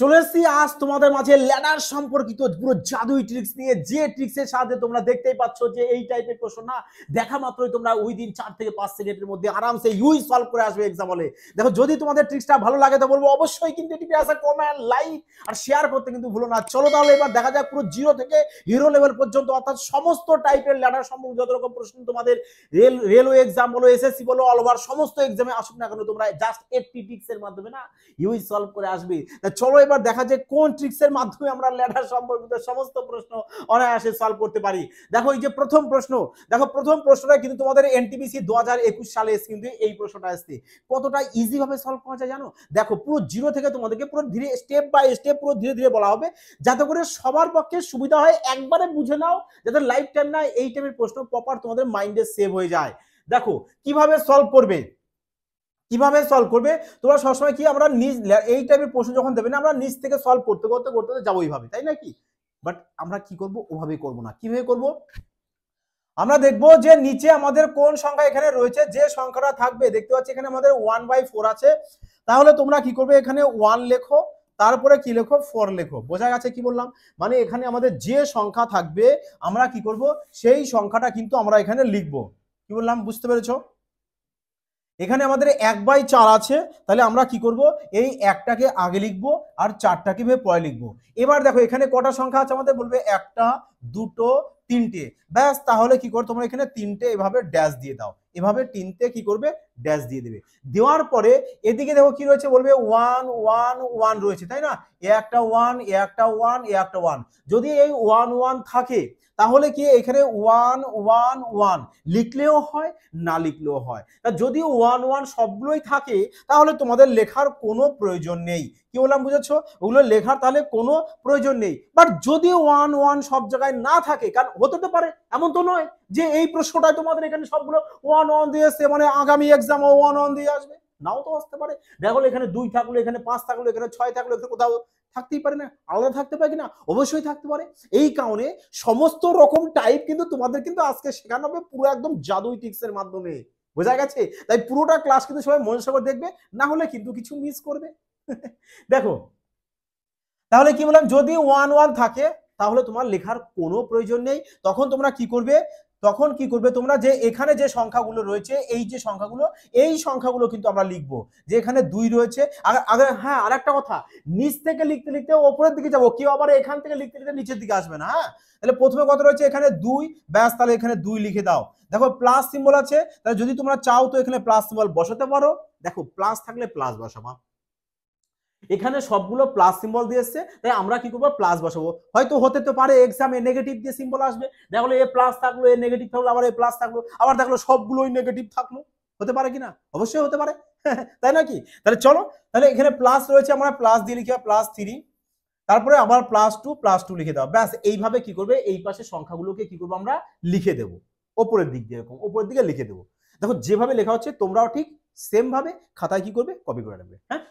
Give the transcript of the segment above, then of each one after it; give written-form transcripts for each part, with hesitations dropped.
চলে এসেছি আজ তোমাদের মাঝে ল্যাডার সম্পর্কিত পুরো জাদুই ট্রিক্স নিয়ে, যে ট্রিক্সের সাহায্যে তোমরা দেখতেই পাচ্ছ যে এই টাইপের প্রশ্ন না দেখা মাত্রই তোমরা উইদিন 4 থেকে 5 সেকেন্ডের মধ্যে আরামসে ইউই সলভ করে আসবে এক্সাম হলে। দেখো, যদি তোমাদের ট্রিক্সটা ভালো লাগে তো বলবো অবশ্যই কিন্তু এটিকে আসা কমেন্ট, লাইক আর শেয়ার করতে কিন্তু ভুলো না। চলো তাহলে এবার দেখা যাক পুরো জিরো থেকে হিরো লেভেল পর্যন্ত, অর্থাৎ সমস্ত টাইপের ল্যাডার সম্পর্কিত যত রকম প্রশ্ন তোমাদের রেলওয়ে এক্সাম বলো, এসএসসি বলো, অল ওভার সমস্ত এক্সামে আসুক না কেন, তোমরা জাস্ট 80 ট্রিক্সের মাধ্যমে না ইউই সলভ করে আসবে। চলো এবার দেখা যায় কোন ট্রিক্সের মাধ্যমে আমরা ল্যাডার সম্পর্কিত সমস্ত প্রশ্ন অনায়াসে সলভ করতে পারি। দেখো এই যে প্রথম প্রশ্ন, দেখো প্রথম প্রশ্নটা কিন্তু তোমাদের এনটিপিসি 2021 সালে এসে কিন্তু এই প্রশ্নটা আসছে। কতটা ইজি ভাবে সলভ করা যায় জানো? দেখো পুরো জিরো থেকে তোমাদেরকে পুরো ধীরে স্টেপ বাই স্টেপ পুরো ধীরে ধীরে বলা হবে, যাতে করে সবার পক্ষে সুবিধা হয়, একবারে বুঝে নাও, যাতে লাইফ টাইম না এই টাইপের প্রশ্ন প্রপার তোমাদের মাইন্ডে সেভ হয়ে যায়। দেখো কিভাবে সলভ করবে, কিভাবে সলভ করবে তোমরা সবসময় কি, আমরা নিজ এই টাইপের প্রশ্ন যখন দেবে না, আমরা নিজ থেকে সলভ করতে করতে করতে যাবো এইভাবে, তাই না কি? বাট আমরা কি করব, ওভাবে করব না। কিভাবে করব, আমরা দেখবো যে নিচে আমাদের কোন সংখ্যা এখানে রয়েছে, যে সংখ্যাটা থাকবে দেখতে পাচ্ছি এখানে আমাদের 1/4 আছে, তাহলে তোমরা কি করবে, এখানে 1 লেখো, তারপরে কি লেখো, 4 লেখো। বোঝা গেছে কি বললাম? মানে এখানে আমাদের যে সংখ্যা থাকবে আমরা কি করব, সেই সংখ্যাটা কিন্তু আমরা এখানে লিখবো। কি বললাম, বুঝতে পেরেছো? এখানে আমাদের 1/4 আছে, তাহলে আমরা কি করব, এই একটাকে আগে লিখবো আর 4টাকে পরে লিখবো। এবার দেখো এখানে কটা সংখ্যা আছে আমাদের, বলবে 1টা 2টো 3টে, ব্যাস। তাহলে কি করো, তোমরা এখানে 3টে এভাবে ড্যাশ দিয়ে দাও, এভাবে 3টে কি করবে, ড্যাশ দিয়ে দেবে। দেওয়ার পরে এদিকে দেখো কি রয়েছে, বলবে 1 1 1 রয়েছে, তাই না? এ একটা 1, এ একটা 1, এ একটা 1। যদি এই 1 1 থাকে তাহলে কি এখানে 1 1 1 লিখলেও হয়, না লিখলেও হয়। তা যদি 1 1 সবগুলোই থাকে তাহলে তোমাদের লেখার কোনো প্রয়োজন নেই। কি বললাম, বুঝেছো? ওগুলো লেখার তাহলে কোনো প্রয়োজন নেই। বাট যদি 1 1 সব জায়গায় না থাকে, কারণ হতে তো পারে, এমন তো নয় যে এই প্রশ্নটাই তোমাদের এখানে সবগুলো 1 1 দিয়ে আসছে, মানে আগামী এক্সাম 1 1 দিয়ে আসবে, নাও তো আসতে পারে। দেখো এখানে 2 থাকলো, এখানে 5 থাকলো, এখানে 6 থাকলো, এখানে কোথাও থাকতেই পারে না, আলাদা থাকতে পারে কিনা, অবশ্যই থাকতে পারে। এই কারণে সমস্ত রকম টাইপ কিন্তু তোমাদের কিন্তু আজকে শেখানো হবে পুরো একদম জাদুই টিক্সের মাধ্যমে। বোঝা গেছে? তাই পুরোটা ক্লাস কিন্তু সবাই মনোযোগ করে দেখবে, না হলে কিন্তু কিছু মিস করবে। দেখো তাহলে কি বললাম, যদি 1 1 থাকে তাহলে তোমার লেখার কোনো প্রয়োজন নেই। তখন তোমরা কি করবে, তখন কি করবে তোমরা, যে এখানে যে সংখ্যাগুলো রয়েছে, এই যে সংখ্যাগুলো, এই সংখ্যাগুলো কিন্তু আমরা লিখবো। যে এখানে 2 রয়েছে, আগে হ্যাঁ আরেকটা কথা, নিচ থেকে লিখতে লিখতে ওপরের দিকে যাবো, কেউ আবার এখান থেকে লিখতে লিখতে নিচের দিকে আসবে না। হ্যাঁ, তাহলে প্রথমে কত রয়েছে, এখানে 2, ব্যাস, তাহলে এখানে 2 লিখে দাও। দেখো প্লাস সিম্বল আছে, তাহলে যদি তোমরা চাও তো এখানে প্লাস সিম্বল বসাতে পারো। দেখো প্লাস থাকলে প্লাস বসাবা, এখানে সবগুলো প্লাস সিম্বল দিয়ে এসছে, তাই আমরা কি করবো, প্লাস বসাবো। হয়তো হতে তো পারে এক্সামে নেগেটিভ দিয়ে সিম্বল আসবে, দেখো এ প্লাস থাকলো, এ নেগেটিভ থাকলো, আবার এ প্লাস থাকলো, আবার দেখলো সবগুলোই নেগেটিভ থাকলো। হতে পারে কিনা, অবশ্যই হতে পারে। তাই নাকি? তাহলে চলো, তাহলে এখানে প্লাস রয়েছে, আমরা প্লাস দিয়ে লিখি +3, তারপরে আবার +2 লিখে দাও। ব্যাস, এইভাবে কি করবে, এই পাশে সংখ্যাগুলোকে কি করবো, আমরা লিখে দেবো ওপরের দিক দিয়ে, এরকম ওপরের দিকে লিখে দেবো। দেখো যেভাবে লেখা হচ্ছে তোমরাও ঠিক সেম ভাবে খাতায় কি করবে, কপি করে রাখবে। হ্যাঁ,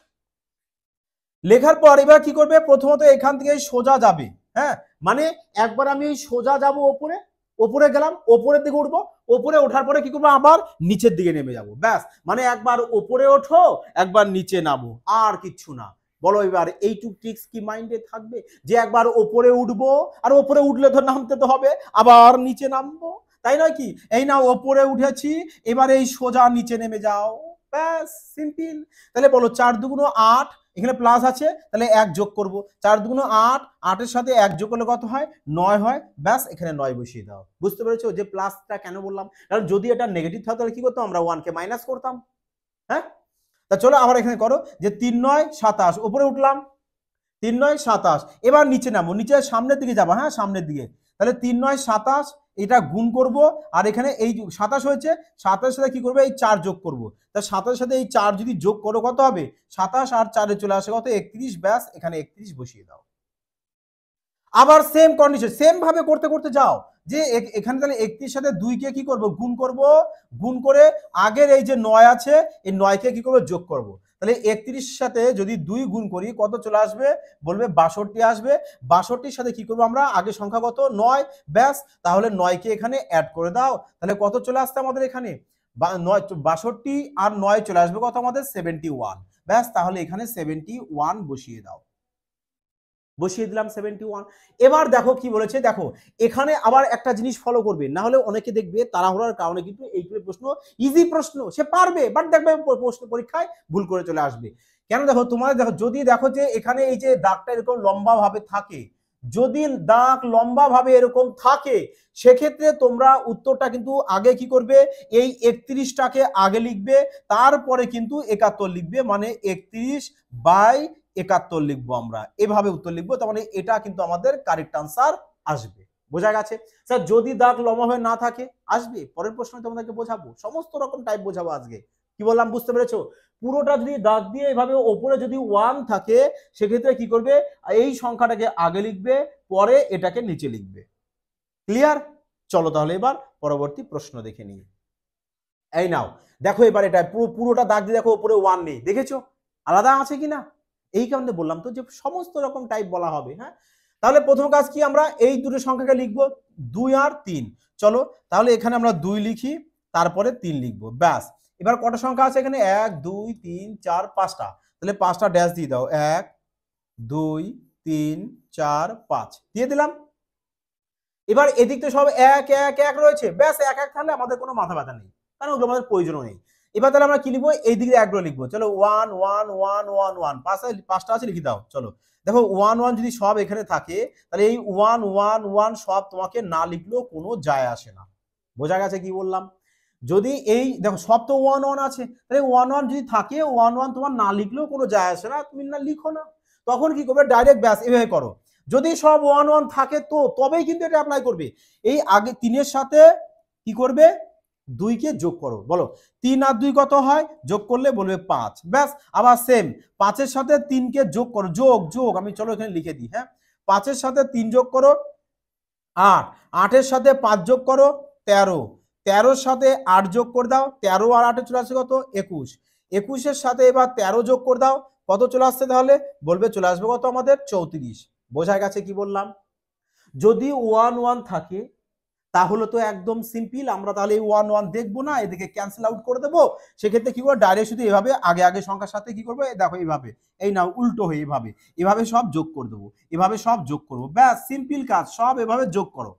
লেখার পর এবার কি করবে, প্রথমত এখান থেকে সোজা যাবে। হ্যাঁ, মানে একবার আমি সোজা যাব ওপরে, ওপরে গেলাম, ওপরের দিকে উঠবো, ওপরে ওঠার পরে কি করবো, আবার নিচের দিকে নেমে যাব। ব্যাস, মানে একবার ওপরে ওঠো, একবার নিচে নামো, আর কিচ্ছু না। বলো এবার এইটুক ট্রিক্স কি মাইন্ডে থাকবে, যে একবার ওপরে উঠবো, আর ওপরে উঠলে তো নামতে তো হবে, আবার নিচে নামবো, তাই নয় কি? এই না, ওপরে উঠেছি, এবার এই সোজা নিচে নেমে যাও, ব্যাস সিম্পল। তাহলে বলো 4 2 8, এখানে প্লাস আছে, তাহলে 1 যোগ করব, 4 2 8, 8 এর সাথে 1 যোগ করলে কত হয়, 9 হয়। ব্যাস, এখানে 9 বসিয়ে দাও। বুঝতে পেরেছো যে প্লাসটা কেন বললাম? কারণ যদি এটা নেগেটিভ থাকতো তাহলে কি করতাম, আমরা 1 কে মাইনাস করতাম। হ্যাঁ, তা চলো আবার এখানে করো, যে 3 9 27, উপরে উঠলাম, 3 9 27, এবার নিচে নামো, নিচে সামনের দিকে যাবো। হ্যাঁ, সামনের দিকে, তাহলে 3 9 27, এটা গুণ করব, আর এখানে এই 27 হয়েছে, 27 সাথে কি করবে, এই 4 যোগ করব। তা 27 সাথে এই 4 যদি যোগ করো কত হবে, 27 আর 4 চলে আসে কত, 31। ব্যাস, এখানে 31 বসিয়ে দাও। আবার সেম কন্ডিশন, সেম ভাবে করতে করতে যাও, যে এখানে তাহলে 31 সাথে 2 কে কি করব, গুণ করব, গুণ করে আগের এই যে 9 আছে, এই 9 কে কি করব, যোগ করব। তাহলে 31 সাথে যদি 2 গুণ করি কত চলে আসবে, বলবে 62 আসবে। 62 সাথে কি করব আমরা, আগে সংখ্যা কত, 9। ব্যাস, তাহলে 9 কে এখানে অ্যাড করে দাও, তাহলে কত চলে আসছে আমাদের এখানে, 62 আর 9 চলে আসবে কত আমাদের, 71। ব্যাস, তাহলে এখানে 71 বসিয়ে দাও। বসিয়ে দিলাম 71। এবার দেখো কি বলেছে, দেখো এখানে আবার একটা জিনিস ফলো করবে, না হলে অনেকে দেখবে তাড়াহুড়ার কারণে কিন্তু এই প্রশ্ন ইজি প্রশ্ন সে পারবে, বাট দেখবে প্রশ্ন পরীক্ষায় ভুল করে চলে আসবে। কেন, দেখো তোমাদের দেখো, যদি দেখো যে এখানে এই যে দাগটা এরকম লম্বা ভাবে থাকে, যদি দাগ লম্বা ভাবে এরকম থাকে, সেক্ষেত্রে তোমরা উত্তরটা কিন্তু আগে কি করবে, এই 31টাকে আগে লিখবে, তারপরে কিন্তু 71 লিখবে, মানে 31/71 লিখবো আমরা, এভাবে উত্তর লিখবো। তার মানে এটা কিন্তু আমাদের কারেক্ট আনসার আসবে। বোঝা গেছে স্যার? যদি দাগ লম্বা হয়ে না থাকে আসবে, পরের প্রশ্ন তোমাদেরকে বোঝাবো, সমস্ত রকম টাইপ বোঝাবো আজকে। কি বললাম বুঝতে পেরেছো? পুরোটা যদি দাগ দিয়ে এভাবে ওপরে যদি 1 থাকে, সেক্ষেত্রে কি করবে, এই সংখ্যাটাকে আগে লিখবে, পরে এটাকে নিচে লিখবে। ক্লিয়ার? চলো তাহলে এবার পরবর্তী প্রশ্ন দেখে নিই। এই নাও, দেখো এবার এটা পুরোটা দাগ দিয়ে দেখো উপরে 1 নেই, দেখেছো আলাদা আছে কিনা? এই কারণে বললাম তো যে সমস্ত রকম টাইপ বলা হবে। হ্যাঁ, তাহলে প্রথম কাজ কি, আমরা এই দুটো সংখ্যাকে লিখবো 2 আর 3। চলো তাহলে এখানে আমরা 2 লিখি, তারপরে 3 লিখবো, ব্যাস। এবার কটা সংখ্যা আছে এখানে, 1 2 3 4 5টা, তাহলে 5টা ড্যাশ দিয়ে দাও, 1 2 3 4 5 দিয়ে দিলাম। এবার এদিক তো সব 1 1 1 রয়েছে, ব্যাস 1 1 থাকলে আমাদের কোনো মাথা ব্যথা নেই, কারণ ওগুলো আমাদের প্রয়োজনও নেই। এবার তাহলে আমরা কি লিখবো, এই দিকে 1 লিখবো, চলো 1 1 1 1 1 5টা আছে, লিখে দাও। চলো দেখো 1 1 যদি সব এখানে থাকে, তাহলে এই 1 1 1 সব তোমাকে না লিখলেও কোনো যায় আসে না। বোঝা গেছে কি বললাম? যদি এই দেখো সব তো 1 1 আছে, তাহলে 1 1 যদি থাকে, 1 1 তোমার না লিখলেও কোনো যায় আসে না, তুমি না লিখো না, তখন কি করবে, ডাইরেক্ট ব্যাস এভাবে করো। যদি সব 1 1 থাকে তো তবেই কিন্তু এটা অ্যাপ্লাই করবে। এই আগে 3 এর সাথে কি করবে, 2 কে যোগ করো, বলো 3 আর 2 কত হয়, যোগ করলে বলবে 5, ব্যাস। আবার সেম 5 এর সাথে 3 কে যোগ করো, যোগ যোগ, আমি চলো এখানে লিখে দিই। হ্যাঁ, 5 এর সাথে 3 যোগ করো 8, 8 এর সাথে 5 যোগ করো 13, 13 এর সাথে 8 যোগ করে দাও, 13 আর 8 চলে আসছে কত, 21, 21 এর সাথে এবার 13 যোগ করে দাও, কত চলে আসছে, তাহলে বলবে চলে আসবে কত আমাদের, 34। বোঝা গেছে কি বললাম? যদি 1 1 থাকে তাহলে তো একদম সিম্পল, আমরা তাহলে এই 1 1 দেখবো না, এদিকে ক্যান্সেল আউট করে দেবো। সেক্ষেত্রে কি করবো, ডাইরেক্ট শুধু এভাবে আগে আগে সংখ্যার সাথে কি করবো, দেখো এইভাবে, এই নাও উল্টো হয়ে এভাবে এভাবে সব যোগ করে দেবো, এভাবে সব যোগ করবো, ব্যাস সিম্পল কাজ, সব এভাবে যোগ করো।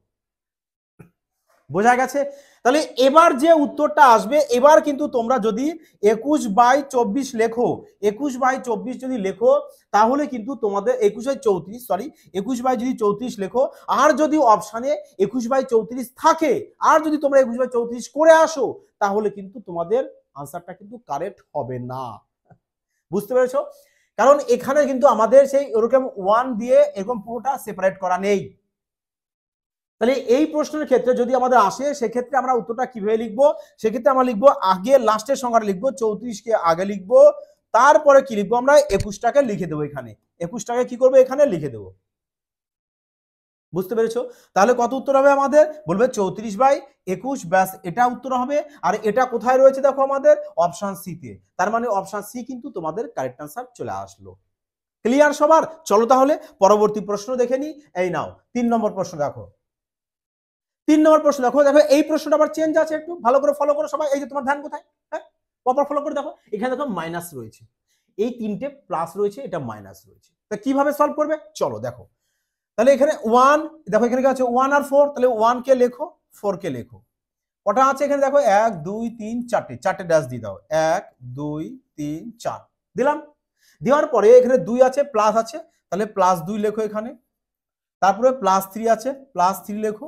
বোঝা গেছে? তাহলে এবার যে উত্তরটা আসবে, এবার কিন্তু তোমরা যদি 21/24 লেখো, 21/24 যদি লেখো, তাহলে কিন্তু তোমাদের 21/34, সরি 21/34 লেখো, আর যদি অপশানে 21/34 থাকে, আর যদি তোমরা 21/34 করে আসো, তাহলে কিন্তু তোমাদের আনসারটা কিন্তু কারেক্ট হবে না। বুঝতে পেরেছো? কারণ এখানে কিন্তু আমাদের সেই ওরকম 1 দিয়ে এরকম পুরোটা সেপারেট করা নেই। তাহলে এই প্রশ্নের ক্ষেত্রে যদি আমাদের আসে, সেক্ষেত্রে আমরা উত্তরটা কিভাবে লিখবো, সেক্ষেত্রে আমরা লিখবো আগে লাস্টের সংখ্যাটা লিখবো, 34কে আগে লিখবো, তারপরে কি লিখবো, আমরা 21টাকে লিখে দেবো, এখানে 21টাকে কি করবো, এখানে লিখে দেবো। বুঝতে পেরেছো? তাহলে কত উত্তর হবে আমাদের, বলবে 34/21, ব্যাস এটা উত্তর হবে। আর এটা কোথায় রয়েছে দেখো, আমাদের অপশন সি তে, তার মানে অপশন সি কিন্তু তোমাদের কারেক্ট আনসার চলে আসলো। ক্লিয়ার সবার? চলো তাহলে পরবর্তী প্রশ্ন দেখে নি। এই নাও 3 নম্বর প্রশ্ন দেখো। 3 নম্বর প্রশ্ন দেখো, দেখো এই প্রশ্নটা আবার চেঞ্জ আছে, একটু ভালো করে ফলো করো সবাই। এই যে তোমার ধ্যান কোথায়, হ্যাঁ প্রপার ফলো করে দেখো, এখানে দেখো মাইনাস রয়েছে, এই 3টে প্লাস রয়েছে, এটা মাইনাস রয়েছে, তা কিভাবে সলভ করবে চলো দেখো। তাহলে এখানে 1, দেখো এখানে কি আছে 1 আর 4, তাহলে 1 কে লেখো, 4 কে লেখো, কটা আছে এখানে দেখো 1 2 3 4টে, 4টে ড্যাশ দিয়ে দাও, 1 2 3 4 দিলাম। দেওয়ার পরে এখানে 2 আছে, প্লাস আছে, তাহলে +2 লেখো এখানে, তারপরে +3 আছে, +3 লেখো,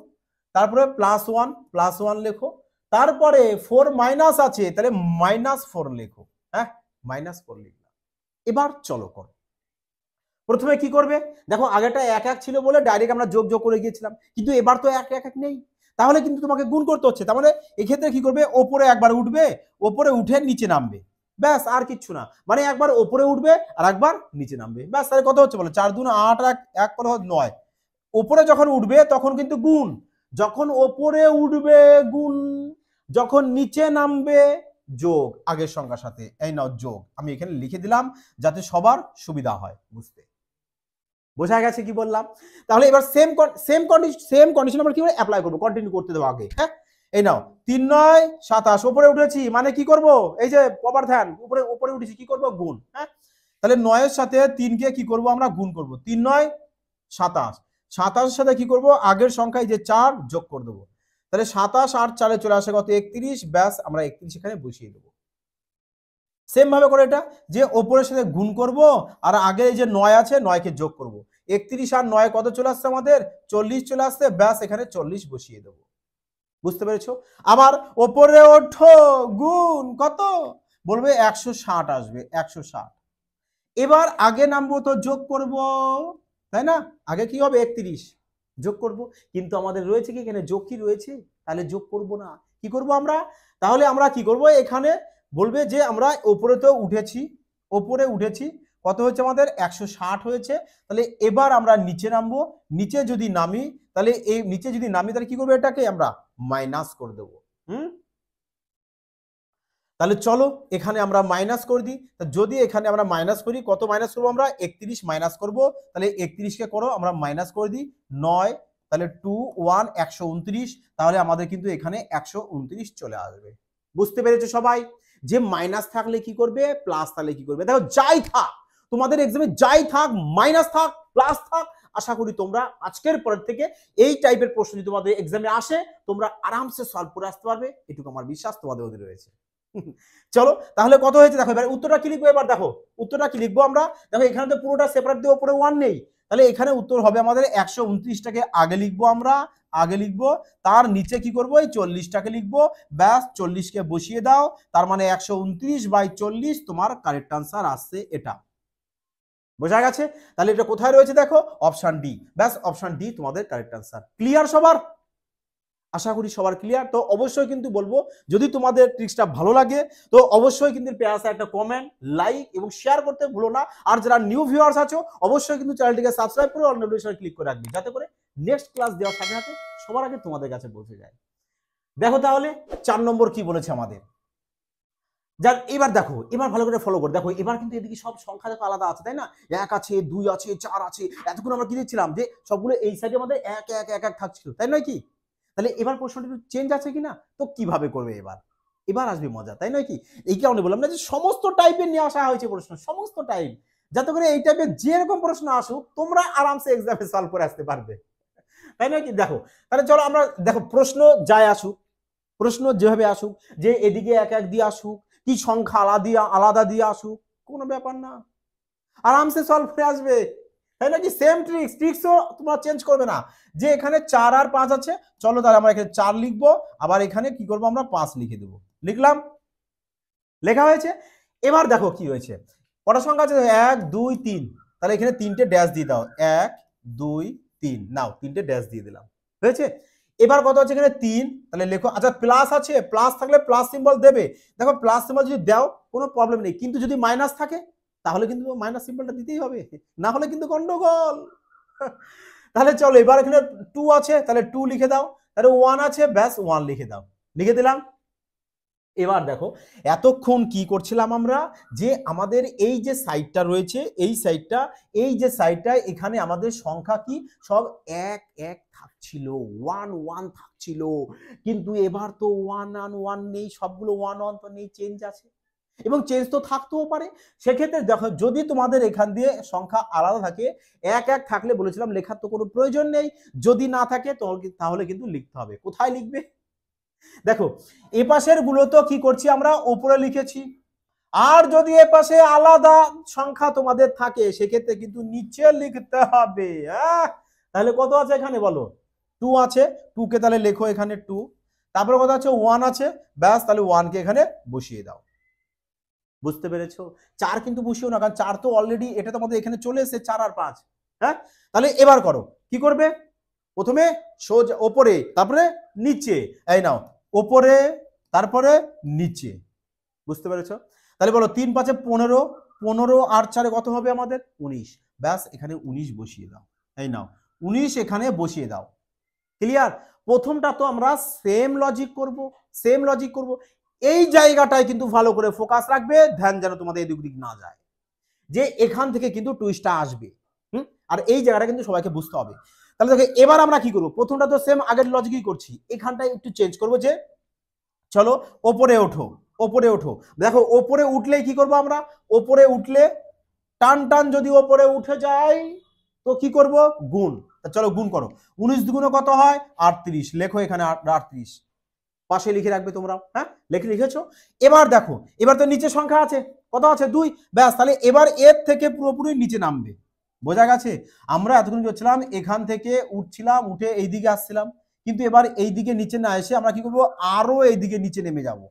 তারপরে +1 লেখো, তারপরে 4 মাইনাস আছে, তাহলে -4 লেখো। হ্যাঁ, -4 লিখলাম। এবার চলো করো। প্রথমে কি করবে, দেখো আগেটা 1 1 ছিল বলে ডাইরেক্ট আমরা যোগ যোগ করে গিয়েছিলাম, কিন্তু এবার তো 1 1 1 নেই, তাহলে কিন্তু তোমাকে গুণ করতে হচ্ছে। তার মানে এক্ষেত্রে কি করবে, ওপরে একবার উঠবে, ওপরে উঠে নিচে নামবে, ব্যাস আর কিচ্ছু না। মানে একবার ওপরে উঠবে আর একবার নিচে নামবে, ব্যাস। তাহলে কত হচ্ছে বলো, 4 2 8 1 1 করে 9। ওপরে যখন উঠবে তখন কিন্তু গুণ, যখন ওপরে উঠবে গুণ, যখন নিচে নামবে যোগ, আগের সংখ্যার সাথে। এই নাও যোগ, আমি এখানে লিখে দিলাম যাতে সবার সুবিধা হয় বুঝতে। বোঝা গেছে কি বললাম? তাহলে এবার সেম কন্ডিশন আমরা কিভাবে অ্যাপ্লাই করব, কন্টিনিউ করতে দেবো আগে। হ্যাঁ, এই নাও 3 9 27, উপরে উঠেছি মানে কি করব, এই যে প্রপার ধ্যান, উপরে উপরে উঠেছি কি করব, গুণ। হ্যাঁ, তাহলে 9 এর সাথে 3 কে কি করব, আমরা গুণ করব, 3 9 27, 27 সাথে কি করব, আগের সংখ্যায় যে 4 যোগ করে দেবো, তাহলে 27 আর 4 চলে আসে কত 31, ব্যাস আমরা 31 এখানে বসিয়ে দেবো। সেম ভাবে করে এটা যে ওপরের সাথে গুণ করব আর আগে এই যে 9 আছে 9 কে যোগ করব, 31 আর 9 কত চলে আসছে আমাদের 40 চলে আসছে, ব্যাস এখানে 40 বসিয়ে দেবো। বুঝতে পেরেছো? আবার ওপরে ওঠো, গুণ কত বলবে 160 আসবে, 160। এবার আগে নামবো তো যোগ করব, তাই না? আগে কি হবে 31 যোগ করব, কিন্তু আমাদের রয়েছে কি এখানে যোগ কি রয়েছে, তাহলে যোগ করব না, কি করব আমরা, তাহলে আমরা কি করব এখানে বলবে যে আমরা উপরে তো উঠেছি, উপরে উঠেছি কত হয়েছে আমাদের 160 হয়েছে, তাহলে এবার আমরা নিচে নামবো, নিচে যদি নামি তাহলে এই নিচে যদি নামি তাহলে কি করবো, এটাকে আমরা মাইনাস করে দেবো। তাহলে চলো এখানে আমরা মাইনাস করে দিই, যদি এখানে আমরা মাইনাস করি কত মাইনাস করবো আমরা 31 মাইনাস করব, তাহলে 31 কে করো আমরা মাইনাস করে দিই 9, তাহলে 2 1 129, তাহলে আমাদের কিন্তু এখানে 129 চলে আসবে। বুঝতে পেরেছো সবাই যে মাইনাস থাকলে কি করবে, প্লাস থাকলে কি করবে। দেখো যাই থাক তোমাদের এক্সামে, যাই থাক মাইনাস থাক প্লাস থাক, আশা করি তোমরা আজকের পর থেকে এই টাইপের প্রশ্ন যদি তোমাদের এক্সামে আসে তোমরা আরামসে সলভ করে আসতে পারবে, এটুকু আমার বিশ্বাস তোমাদের মধ্যে রয়েছে। চলো তাহলে কত হয়েছে দেখো, এবার উত্তরটা কি লিখবো, এবার দেখো উত্তরটা কি লিখবো আমরা, দেখো এখানে তো পুরোটা সেপারেট দিয়ে উপরে 1 নেই, তাহলে এখানে উত্তর হবে আমাদের 129টাকে আগে লিখবো আমরা, আগে লিখবো, তার নিচে কি করবো এই 40টাকে লিখবো, ব্যাস 40কে বসিয়ে দাও, তার মানে 129/40 তোমার কারেক্ট আনসার আসছে এটা। বোঝা গেছে? তাহলে এটা কোথায় রয়েছে দেখো, অপশন ডি, ব্যাস অপশন ডি তোমাদের কারেক্ট আনসার। ক্লিয়ার সবার? আশা করি সবার ক্লিয়ার। তো অবশ্যই কিন্তু বলবো যদি তোমাদের ট্রিক্সটা ভালো লাগে তো অবশ্যই কিন্তু পেয়াসে একটা কমেন্ট, লাইক এবং শেয়ার করতে ভুলো না। আর যারা নিউ ভিউয়ার্স আছো অবশ্যই কিন্তু চ্যানেলটিকে সাবস্ক্রাইব করে অল নোটিফিকেশন ক্লিক করে রাখবে, যাতে করে নেক্সট ক্লাস দেওয়ার সাথে সাথে সবার আগে তোমাদের কাছে পৌঁছে যায়। দেখো তাহলে 4 নম্বর কি বলেছে আমাদের, যার এবার দেখো, এবার ভালো করে ফলো করে দেখো, এবার কিন্তু এদিকে সব সংখ্যা দেখো আলাদা আছে, তাই না? 1 আছে, 2 আছে, 4 আছে, এতক্ষণ আমরা কি দেখছিলাম যে সবগুলো এই সাইডে আমাদের 1 1 1 1 থাকছিল, তাই নয় কি? তাহলে এবার প্রশ্নটা একটু চেঞ্জ আছে কিনা, তো কিভাবে করবে এবার, এবার আসবে মজা, তাই নয় কি? এই কারণে বললাম না যে সমস্ত টাইপের নিয়ে আসা হয়েছে প্রশ্ন, সমস্ত টাইপ, যাতে করে এই টাইপের যেরকম প্রশ্ন আসুক তোমরা আরামসে এক্সামে সলভ করে আসতে পারবে, তাই নয় কি? দেখো তাহলে চলো আমরা দেখো প্রশ্ন যাই আসুক, প্রশ্ন যেভাবে আসুক, যে এদিকে 1 1 দিয়ে আসুক কি সংখ্যা আলাদা আলাদা দিয়ে আসুক, কোনো ব্যাপার না, আরামসে সলভ হয়ে আসবে, তাই নাকি? সেম ট্রিক্সও তোমরা চেঞ্জ করবে না, যে এখানে 4 আর 5 আছে, চলো তাহলে আমরা এখানে 4 লিখবো, আবার এখানে কি করবো আমরা 5 লিখে দেবো, লিখলাম, লেখা হয়েছে। এবার দেখো কি হয়েছে, কটা সংখ্যা আছে 1 2 3, তাহলে এখানে 3টে ড্যাশ দিয়ে দাও, 1 2 3, নাও 3টে ড্যাশ দিয়ে দিলাম, হয়েছে। এবার কত আছে এখানে 3, তাহলে লেখো, আচ্ছা প্লাস আছে, প্লাস থাকলে প্লাস সিম্বল দেবে, দেখো প্লাস সিম্বল যদি দাও কোনো প্রবলেম নেই, কিন্তু যদি মাইনাস থাকে তাহলে কিন্তু মাইনাস সিম্বলটা দিতেই হবে, না হলে কিন্তু গন্ডগোল। তাহলে চলো এবার এখানে 2 আছে, তাহলে 2 লিখে দাও, তাহলে 1 আছে, ব্যাস 1 লিখে দাও, লিখে দিলাম। এবার দেখো এতক্ষণ কি করছিলাম আমরা, যে আমাদের এই যে সাইডটা রয়েছে, এই সাইডটা, এই যে সাইডটা এখানে আমাদের সংখ্যা কি সব 1 1 থাকছিল, 1 1 থাকছিল, কিন্তু এবার তো 1 1 1 নেই, সবগুলো 1 1 তো নেই, চেঞ্জ আছে, এবং চেঞ্জ তো থাকতেও পারে। সেক্ষেত্রে দেখো যদি তোমাদের এখান দিয়ে সংখ্যা আলাদা থাকে, 1 1 থাকলে বলেছিলাম লেখার তো কোনো প্রয়োজন নেই, যদি না থাকে তাহলে কিন্তু লিখতে হবে। কোথায় লিখবে দেখো, এ পাশের গুলো তো কি করছি আমরা উপরে লিখেছি, আর যদি এ পাশে আলাদা সংখ্যা তোমাদের থাকে সেক্ষেত্রে কিন্তু নিচে লিখতে হবে। তাহলে কত আছে এখানে বলো, 2 আছে, 2 কে তাহলে লেখো এখানে 2, তারপরে কত আছে 1 আছে, ব্যাস তাহলে 1 কে এখানে বসিয়ে দাও। বুঝতে পেরেছো? 4 কিন্তু বসিও না, কারণ 4 তো অলরেডি এটা তোমাদের এখানে চলে এসেছে 4 আর 5। হ্যাঁ, তাহলে এবার করো, কি করবে, প্রথমে সোজা ওপরে, তারপরে নিচে, এই নাও ওপরে তারপরে নিচে। বুঝতে পেরেছো? তাহলে বলো 3 5 15, 15 আর 4 কত হবে আমাদের 19, ব্যাস এখানে 19 বসিয়ে দাও, এই নাও 19 এখানে বসিয়ে দাও। ক্লিয়ার? প্রথমটা তো আমরা সেম লজিক করব, সেম লজিক করব, এই জায়গাটায় কিন্তু ভালো করে ফোকাস রাখবে, ধ্যান যেন তোমাদের এদিক দিক না যায়, যে এখান থেকে কিন্তু টুইস্টটা আসবে। আর এই জায়গাটা কিন্তু সবাইকে বুঝতে হবে। তাহলে দেখো এবার আমরা কি করব, প্রথমটা তো সেম আগের লজিকই করছি, এখানটায় একটু চেঞ্জ করব, যে চলো ওপরে ওঠো, ওপরে ওঠো, দেখো ওপরে উঠলেই কি করব আমরা, ওপরে উঠলে টান টান যদি ওপরে উঠে যায় তো কি করব, গুণ। চলো গুণ করো, 19 দুগুণ কত হয় 38, লেখো এখানে 38 পাশে লিখে রাখবে তোমরা। হ্যাঁ, লিখেছো। এবার দেখো, এবার তো নিচে সংখ্যা আছে, কত আছে 2, ব্যাস তাহলে এবার এর থেকে পুরোপুরি নিচে নামবে। বোঝা গেছে? আমরা এতক্ষণ করছিলাম এখান থেকে উঠছিলাম, উঠে এইদিকে আসছিলাম, কিন্তু এবার এইদিকে নিচে না এসে আমরা কি করবো, আরো এইদিকে নিচে নেমে যাব।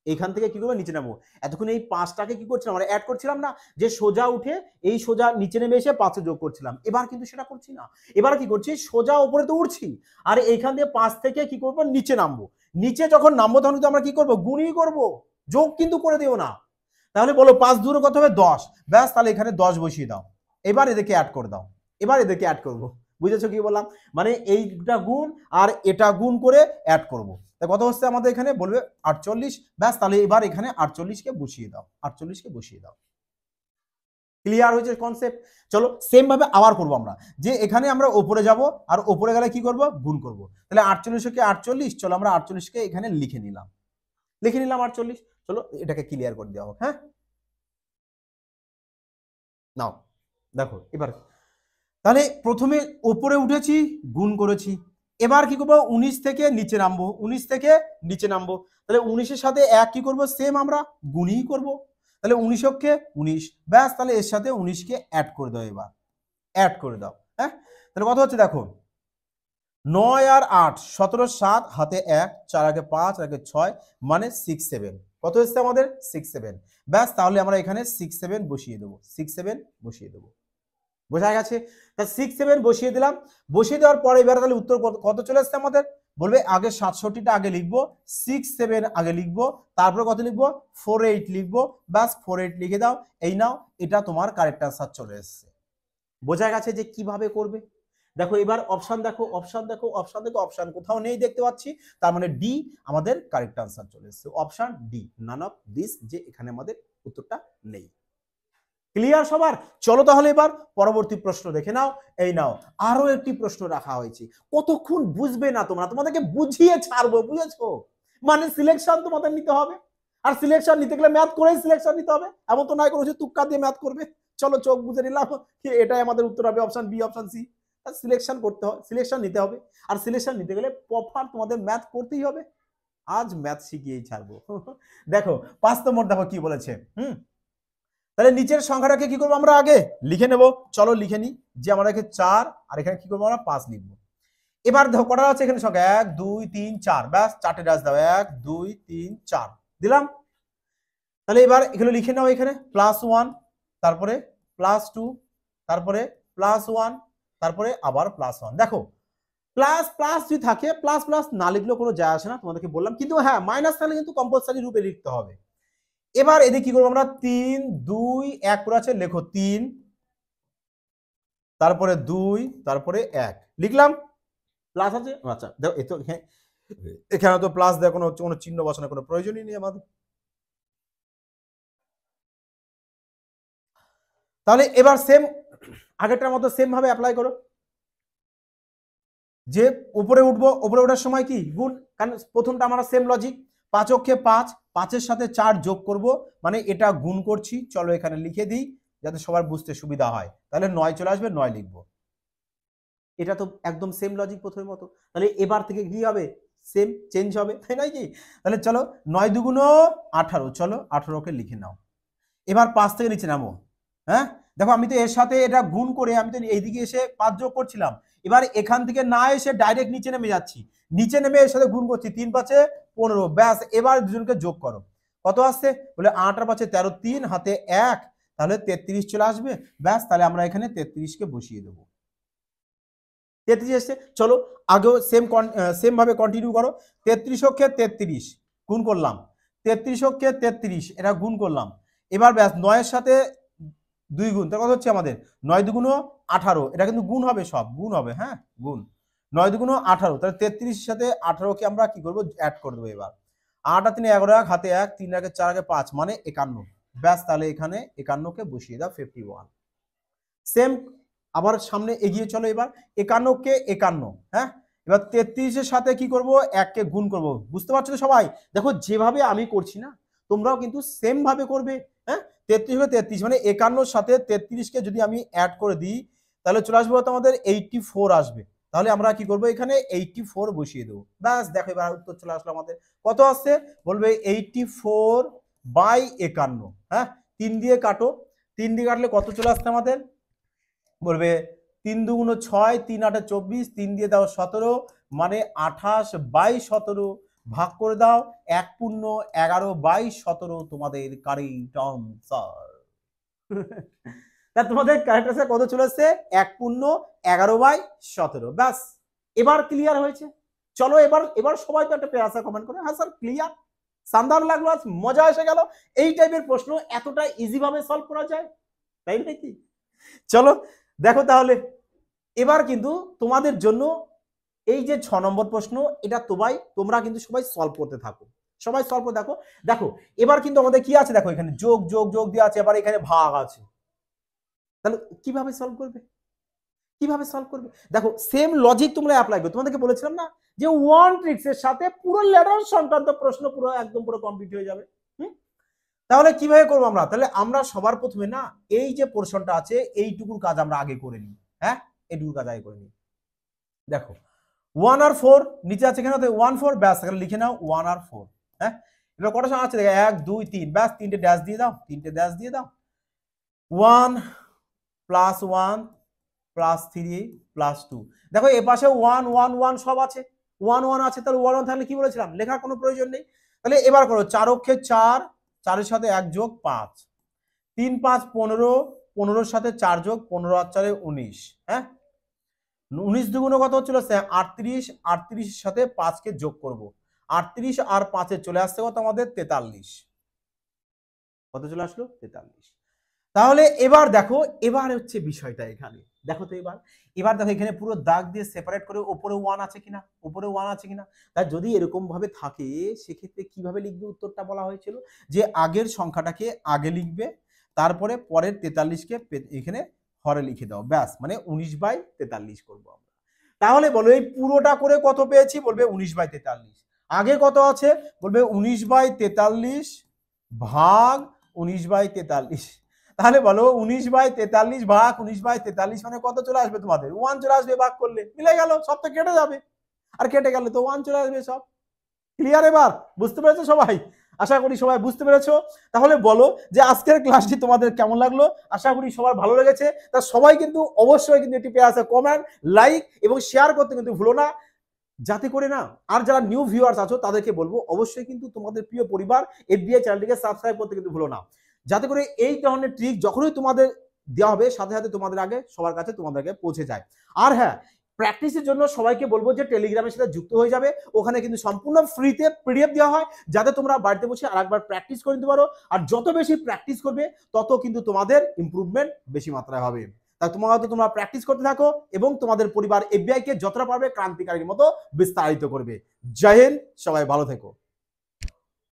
এইখান থেকে কি করবো, নিচে নামবো। এতক্ষণ এই 5টাকে কি করছিলাম, আমরা অ্যাড করছিলাম না, যে সোজা উঠে এই সোজা নিচে নেমে এসে 5 যোগ করছিলাম। এবার কিন্তু সেটা করছি না, এবার কি করছি, সোজা উপরে তো উঠছি, আর এইখান দিয়ে 5 থেকে কি করবো, নিচে নামবো। নিচে যখন নামবো তখন কিন্তু আমরা কি করবো, গুণই করবো, যোগ কিন্তু করে দিও না। তাহলে বলো 5 দূরে কত হবে 10, ব্যাস তাহলে এখানে 10 বসিয়ে দাও। এবার এদেরকে অ্যাড করে দাও, এবার এদেরকে অ্যাড করবো। বুঝেছো কি বললাম? মানে এইটা গুণ আর এটা গুণ করে অ্যাড করবো। কত হচ্ছে আমাদের এখানে, বলবে 48, ব্যাস তাহলে এবার এখানে 48 কে বসিয়ে দাও, 48 কে বসিয়ে দাও। ক্লিয়ার হয়েছে কনসেপ্ট? চলো সেম ভাবে আবার করবো আমরা, যে এখানে আমরা উপরে যাব, আর উপরে গেলে কি করব, গুণ করব। তাহলে 48 কে 48, চলো আমরা 48 কে এখানে লিখে নিলাম 48। চলো এটাকে ক্লিয়ার করে দেওয়া হোক। হ্যাঁ, নাও দেখো এবার, তাহলে প্রথমে উপরে উঠেছি, গুণ করেছি। এবার কি করবো, 19 থেকে নিচে নামবো, 19 থেকে নিচে নামবো। তাহলে 19-এর সাথে 1 কি করবো, সেম আমরা গুণই করব। তাহলে 19 কে 19, ব্যাস তাহলে এর সাথে 19 কে অ্যাড করে দাও, এবার অ্যাড করে দাও। হ্যাঁ, তাহলে কত হচ্ছে দেখো, 9 আর 8 17, 7 হাতে 1, 4 আগে 5 আগে 6, মানে 6 7। কত হচ্ছে আমাদের 6 7, ব্যাস তাহলে আমরা এখানে 6 7 বসিয়ে দেবো, 6 7 বসিয়ে দেবো। বোঝা গেছে? তা 6 7 বসিয়ে দিলাম। বসিয়ে দেওয়ার পরে এবার তাহলে উত্তর কত চলে আসছে আমাদের, বলবে আগে 67টা আগে লিখবো, 6 7 আগে লিখবো, তারপরে কত লিখবো, 48 লিখবো, ব্যাস 48 লিখে দাও। এই নাও, এটা তোমার কারেক্ট আনসার চলে এসছে। বোঝা গেছে যে কিভাবে করবে? দেখো এবার অপশন দেখো, অপশন দেখো, অপশন দেখো, অপশন কোথাও নেই দেখতে পাচ্ছি, তার মানে ডি আমাদের কারেক্ট আনসার চলে এসছে। Option D, none of this, যে এখানে আমাদের উত্তরটা নেই। ক্লিয়ার সবার? চলো তাহলে এবার পরবর্তী প্রশ্ন দেখে নাও। এই নাও, আরো একটি প্রশ্ন রাখা হয়েছে। কতক্ষণ বুঝবে না তোমরা, তোমাদেরকে বুঝিয়ে ছাড়বো, বুঝেছো? মানে সিলেকশন তোমাদের নিতে হবে, আর সিলেকশন নিতে গেলে ম্যাথ করেই সিলেকশন নিতে হবে, এমন তো নাই কোনো তুক্কা দিয়ে ম্যাথ করবে। চলো চোখ বুঝে নিলাম কি এটাই আমাদের উত্তর হবে, option B, option C. Selection করতে হবে, সিলেকশন নিতে হবে, আর সিলেকশন নিতে গেলে প্রপার তোমাদের ম্যাথ করতেই হবে। আজ ম্যাথ শিখিয়েই ছাড়বো। দেখো 5 নম্বর দেখো কি বলেছে। তাহলে নিচের সংখ্যাটাকে কি করবো, আমরা আগে লিখে নেব। চলো লিখে নি, যে আমরা এখানে 4, আর এখানে কি করবো, আমরা 5 লিখবো। এবার দেখো কটা আছে এখানে সংখ্যা, 1 2 3 4, ব্যাস 4টে ডাস দাও, 1 2 3 4 দিলাম। তাহলে এবার এগুলো লিখে নাও, এখানে +1, তারপরে +2, তারপরে +1, তারপরে আবার +1। দেখো প্লাস প্লাস যদি থাকে, প্লাস প্লাস না লিখলেও কোনো যায় আসে না, তোমাদেরকে বললাম। কিন্তু হ্যাঁ, মাইনাস থাকলে কিন্তু কম্পালসারি রূপে লিখতে হবে। এবার এদিকে কি করবো আমরা, 3 2 1 করে আছে, লেখো 3, তারপরে 2, তারপরে 1 লিখলাম। প্লাস আছে, আচ্ছা দেখো এতো এখানে তো প্লাস দেওয়ার কোনো চিহ্ন বসানোর কোনো প্রয়োজনই নেই আমাদের। তাহলে এবার সেম আগেরটার মতো সেম ভাবে অ্যাপ্লাই করো, যে উপরে উঠবো, উপরে ওঠার সময় কি গুণ, কারণ প্রথমটা আমরা সেম লজিক, 5 অক্ষে 5, 5-এর সাথে 4 যোগ করব, মানে এটা গুণ করছি। চলো এখানে লিখে দিই যাতে সবার বুঝতে সুবিধা হয়। তাহলে 9 চলে আসবে, 9 লিখবো। এটা তো একদম সেম লজিক প্রথমের মতো। তাহলে এবার থেকে কি হবে, সেম চেঞ্জ হবে, তাই নয় কি? তাহলে চলো 9 দুগুণ 18, চলো 18কে লিখে নাও। এবার 5 থেকে নিচে নামো। হ্যাঁ, দেখো আমি তো এর সাথে এটা গুণ করে আমি তো এইদিকে এসে 5 যোগ করছিলাম। এবার এখান থেকে না এসে ডাইরেক্ট নিচে নেমে যাচ্ছি, নিচে নেমে এর সাথে গুণ করছি, 3 5 15, ব্যাস এবার দুজনকে যোগ করো। কত আসছে, বলে 8 আর 5 13, 3 হাতে 1, তাহলে 33 চলে আসবে। ব্যাস তাহলে আমরা এখানে 33কে বসিয়ে দেবো। 33 এসছে। চলো আগেও সেম ভাবে কন্টিনিউ করো। 33 অক্ষে 33 গুণ করলাম, 33 অক্ষে 33 এটা গুণ করলাম। এবার ব্যাস 9 এর সাথে 2 গুণ, তার কথা হচ্ছে আমাদের 9 দুগুণ 18, এটা কিন্তু গুণ হবে, সব গুণ হবে। হ্যাঁ, গুণ 9 দুগুণ 18, তাহলে 33 এর সাথে 18কে আমরা কি করবো, অ্যাড করে দেবো। এবার 8 আর 3 11, হাতে 1, 3 আগে 4 আগে 5, মানে 51। ব্যাস তাহলে এখানে 51কে বসিয়ে দাও, 51। সেম আবার সামনে এগিয়ে চলো। এবার 51কে 51, হ্যাঁ, এবার 33-এর সাথে কি করব, 1কে গুণ করব। বুঝতে পারছো তো সবাই? দেখো যেভাবে আমি করছি না, তোমরাও কিন্তু সেম ভাবে করবে। হ্যাঁ, 33 হলে 33, মানে 51-র সাথে 33কে যদি আমি অ্যাড করে দিই, তাহলে চলে আসবে তোমাদের 84 আসবে। তাহলে আমরা কি করবো, এখানে 84 বসিয়ে দেবো। ব্যাস দেখো এবার উত্তর চলে আসলো আমাদের। কত আসছে বলবে 84/51। হ্যাঁ, 3 দিয়ে কাটো, 3 দিয়ে কাটলে কত চলে আসছে আমাদের, বলবে 3 দুগুণ 6, 3 8 24, 3 দিয়ে দাও 17, মানে 28/17 ভাগ করে দাও 1.11/17 তোমাদের কারেন্ট আনসার। তা তোমাদের কারেন্ট আনসার কত চলে আসছে 1.11/17। ব্যাস এবার ক্লিয়ার হয়েছে। চলো এবার এবার সবাই তো একটা প্যারাসা কমেন্ট করে, হ্যাঁ স্যার ক্লিয়ার, শানদার লাগলো, আজ মজা এসে গেল। এই টাইপের প্রশ্ন এতটা ইজি ভাবে সলভ করা যায়, তাই নাকি? চলো দেখো তাহলে এবার কিন্তু তোমাদের জন্য এই যে 6 নম্বর প্রশ্ন, এটা তোমরা কিন্তু সবাই সলভ করতে থাকো, সবাই সলভ করতে থাকো। দেখো এবার কিন্তু আমাদের কি আছে, দেখো এখানে যোগ যোগ যোগ দিয়ে আছে, এবার এখানে ভাগ আছে। তাহলে কিভাবে সলভ করবে, কিভাবে সলভ করবে? দেখো সেম লজিক তোমরা অ্যাপ্লাই করো। তোমাদেরকে বলেছিলাম না যে ওয়ান ট্রিক্স এর সাথে পুরো ল্যাডার সংক্রান্ত প্রশ্ন পুরো একদম পুরো কমপ্লিট হয়ে যাবে। তাহলে কিভাবে করবো আমরা? তাহলে আমরা সবার প্রথমে না এই যে পোর্শনটা আছে এইটুকুর কাজ আমরা আগে করে নিই। হ্যাঁ, এইটুকুর কাজ আগে করে নিই। দেখো 1 আর 4 নিচে আছে কেন, 1 4, ব্যাস এখানে লিখে নাও 1 আর 4। হ্যাঁ, এবার কটা সংখ্যা আছে দেখো 1 2 3, ব্যাস 3টে ড্যাশ দিয়ে দাও, 3টে ড্যাশ দিয়ে দাও। 1 + 1 + 3 + 2, দেখো এ পাশে 1 1 1 সব আছে, 1 1 আছে, তাহলে 1 1 থাকলে কি বলেছিলাম লেখার কোনো প্রয়োজন নেই। তাহলে এবার করো 4 অক্ষে 4, 4 এর সাথে 1 যোগ 5, 3 5 15, 15 এর সাথে 4 যোগ 15 আর 4 19। হ্যাঁ, 19 দুগুণে কত হচ্ছিল 38, 38 এর সাথে 5 কে যোগ করব, 38 আর 5 এ চলে আসছে কত আমাদের 43। কত চলে আসলো 43। তাহলে এবার দেখো এবার হচ্ছে বিষয়টা এখানে দেখো তো এবার এবার দেখো এখানে পুরো দাগ দিয়ে সেপারেট করে উপরে 1 আছে কিনা, উপরে 1 আছে কিনা। তাই যদি এরকম ভাবে থাকে সেক্ষেত্রে কিভাবে লিখবে উত্তরটা বলা হয়েছিল যে আগের সংখ্যাটাকে আগে লিখবে, তারপরে পরের 43কে এখানে হরে লিখে দাও, ব্যাস মানে 19/43 করবো আমরা। তাহলে বলো এই পুরোটা করে কত পেয়েছি, বলবে 19/43। আগে কত আছে বলবে 19/43 ভাগ 19/43। তাহলে বলো 19/43 ভাগ 19/43 মানে কত চলে আসবে তোমাদের 1 চলে আসবে, ভাগ করলে মিলে গেল, সব তো কেটে যাবে, আর কেটে গেলে তো 1 চলে আসবে সব। ক্লিয়ার? এবার বুঝতে পেরেছো সবাই? আশা করি সবাই বুঝতে পেরেছো। তাহলে বলো যে আজকের ক্লাসটি তোমাদের কেমন লাগলো? আশা করি সবার ভালো লেগেছে। তা সবাই কিন্তু অবশ্যই কিন্তু এটি পেয়ে আসে কমেন্ট, লাইক এবং শেয়ার করতে কিন্তু ভুলো না, যাতে করে না আর যারা নিউ ভিউয়ার্স আছো তাদেরকে বলবো অবশ্যই কিন্তু তোমাদের প্রিয় পরিবার এফবিআই চ্যানেলটিকে সাবস্ক্রাইব করতে কিন্তু ভুলো না, যাতে করে এই ধরনের ট্রিক যখনই তোমাদের দেওয়া হবে সাথে সাথে তোমাদের আগে সবার কাছে তোমাদেরকে পৌঁছে যায়। আর হ্যাঁ, প্র্যাকটিসের জন্য সবাইকে বলবো যে টেলিগ্রামের সাথে যুক্ত হয়ে যাবে, ওখানে কিন্তু সম্পূর্ণ ফ্রিতে পিডিএফ দেওয়া হয়, যাতে তোমরা বাড়িতে বসে আরেকবার প্র্যাকটিস করে নিতে পারো। আর যত বেশি প্র্যাকটিস করবে তত কিন্তু তোমাদের ইমপ্রুভমেন্ট বেশি মাত্রায় হবে। তাই তোমরা প্র্যাকটিস করতে থাকো এবং তোমাদের পরিবার এফবিআই কে যতটা পারবে ক্রান্তিকারীর মতো বিস্তারিত করবে। জয় হিন্দ, সবাই ভালো থেকো।